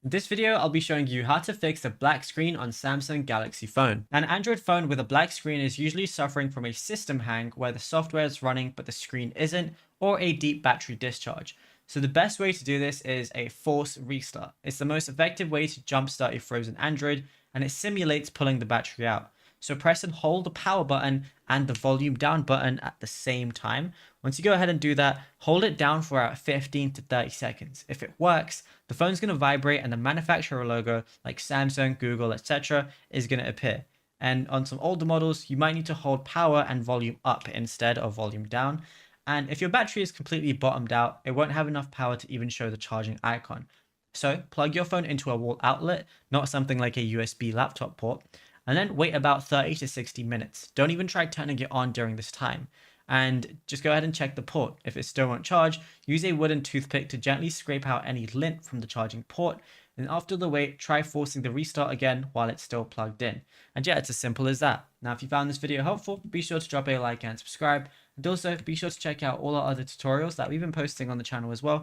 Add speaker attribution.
Speaker 1: In this video, I'll be showing you how to fix a black screen on Samsung Galaxy phone. An Android phone with a black screen is usually suffering from a system hang where the software is running but the screen isn't, or a deep battery discharge. So the best way to do this is a force restart. It's the most effective way to jumpstart a frozen Android, and it simulates pulling the battery out. So press and hold the power button and the volume down button at the same time. Once you go ahead and do that, hold it down for about 15 to 30 seconds. If it works, the phone's going to vibrate and the manufacturer logo like Samsung, Google, etc. is going to appear. And on some older models, you might need to hold power and volume up instead of volume down. And if your battery is completely bottomed out, it won't have enough power to even show the charging icon. So plug your phone into a wall outlet, not something like a USB laptop port, and then wait about 30 to 60 minutes. Don't even try turning it on during this time. And just go ahead and check the port. If it still won't charge, use a wooden toothpick to gently scrape out any lint from the charging port. And after the wait, try forcing the restart again while it's still plugged in. And yeah, it's as simple as that. Now, if you found this video helpful, be sure to drop a like and subscribe. And also be sure to check out all our other tutorials that we've been posting on the channel as well.